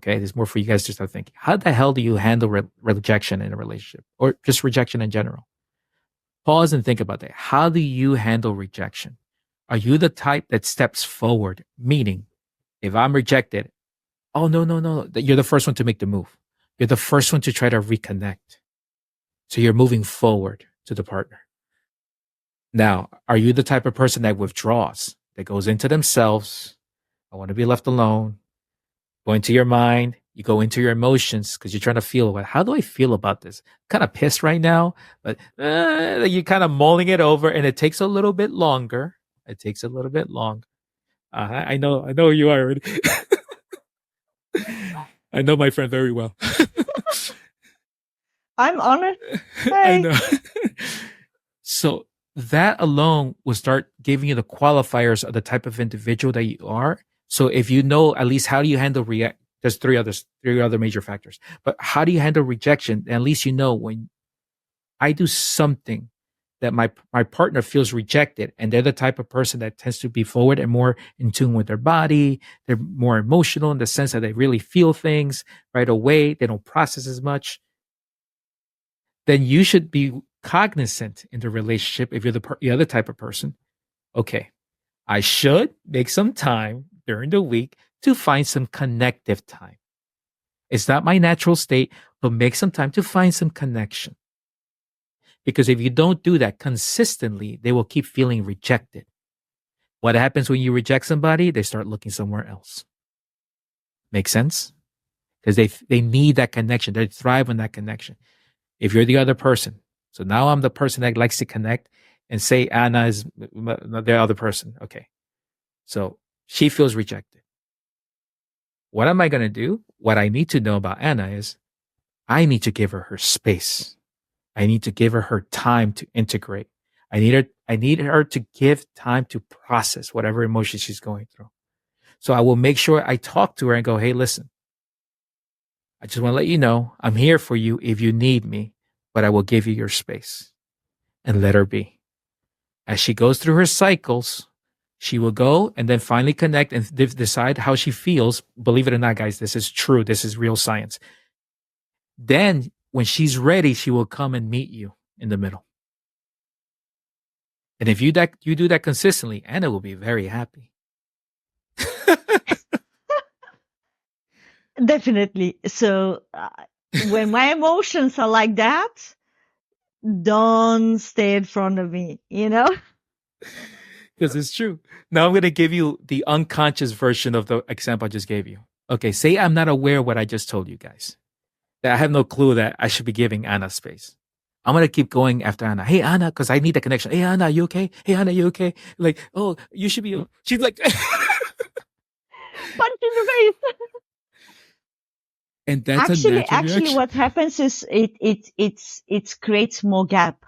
Okay, there's more for you guys to start thinking. How the hell do you handle rejection in a relationship, or just rejection in general? Pause and think about that. How do you handle rejection? Are you the type that steps forward? Meaning, if I'm rejected, oh, no, no, no, you're the first one to make the move. You're the first one to try to reconnect. So you're moving forward to the partner. Now, are you the type of person that withdraws, that goes into themselves? I want to be left alone. Go into your mind. You go into your emotions because you're trying to feel, well, how do I feel about this? I'm kind of pissed right now, but you're kind of mulling it over, and it takes a little bit longer. It takes a little bit longer. I know you are already. I know my friend very well. I'm honored. I Hey. know. So that alone will start giving you the qualifiers of the type of individual that you are. So if you know at least how do you handle there's three other major factors. But how do you handle rejection? At least you know when I do something that my partner feels rejected, and they're the type of person that tends to be forward and more in tune with their body. They're more emotional in the sense that they really feel things right away. They don't process as much. Then you should be cognizant in the relationship if you're the other type of person. Okay, I should make some time during the week to find some connective time. It's not my natural state, but make some time to find some connection. Because if you don't do that consistently, they will keep feeling rejected. What happens when you reject somebody? They start looking somewhere else. Make sense? Because they need that connection. They thrive on that connection. If you're the other person, so now I'm the person that likes to connect, and say Anna is the other person. Okay. So she feels rejected. What am I going to do? What I need to know about Anna is I need to give her space. I need to give her time to integrate. I need her to give time to process whatever emotion she's going through. So I will make sure I talk to her and go, hey, listen, I just want to let you know I'm here for you if you need me, but I will give you your space, and let her be. As she goes through her cycles, she will go and then finally connect and decide how she feels. Believe it or not, guys, this is true. This is real science. Then when she's ready, she will come and meet you in the middle. And if you do that consistently, Anna will be very happy. Definitely. So when my emotions are like that, don't stay in front of me, Because it's true. Now I'm going to give you the unconscious version of the example I just gave you. Okay, say I'm not aware of what I just told you guys. That I have no clue that I should be giving Anna space. I'm going to keep going after Anna. Hey, Anna, because I need a connection. Hey, Anna, you okay? Hey, Anna, you okay? Like, oh, you should be. She's like. Punch in the face. And that's actually what happens is it creates more gap.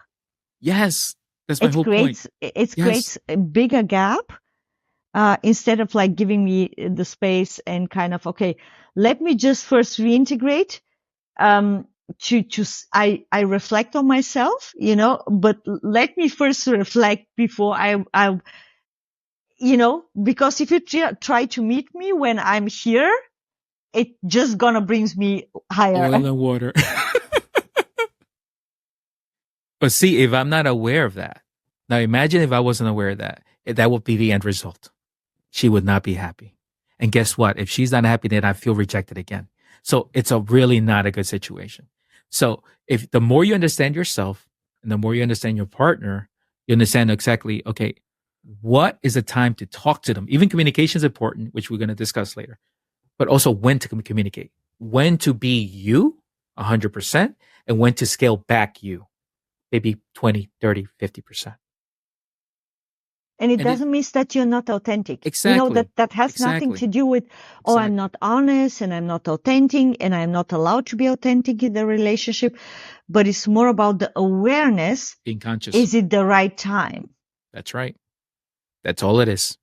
Yes, that's my whole point. It creates a bigger gap instead of like giving me the space and kind of, okay, let me just first reintegrate. I reflect on myself, but let me first reflect before I because if you try to meet me when I'm here, it just gonna brings me higher. Oil and water. But see, if I'm not aware of that, now imagine if I wasn't aware of that, that would be the end result. She would not be happy. And guess what? If she's not happy, then I feel rejected again. So it's really not a good situation. So if the more you understand yourself and the more you understand your partner, you understand exactly, okay, what is the time to talk to them? Even communication is important, which we're going to discuss later, but also when to communicate, when to be you 100% and when to scale back you, maybe 20, 30, 50%. And it doesn't mean that you're not authentic. Exactly. That has nothing to do with, I'm not honest and I'm not authentic and I'm not allowed to be authentic in the relationship. But it's more about the awareness. Being conscious. Is it the right time? That's right. That's all it is.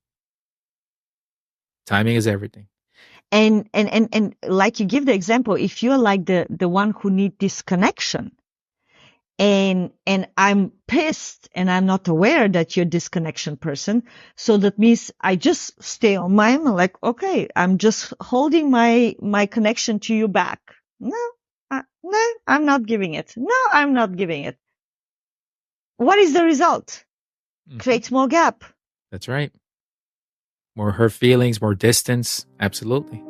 Timing is everything. And like you give the example, if you're like the one who need this connection, and I'm pissed and I'm not aware that you're disconnection person. So that means I just stay on mine. I'm like, okay, I'm just holding my connection to you back. No, no, I'm not giving it. No, I'm not giving it. What is the result? Creates more gap. That's right. More hurt feelings, more distance. Absolutely.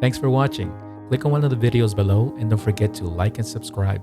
Thanks for watching. Click on one of the videos below and don't forget to like and subscribe.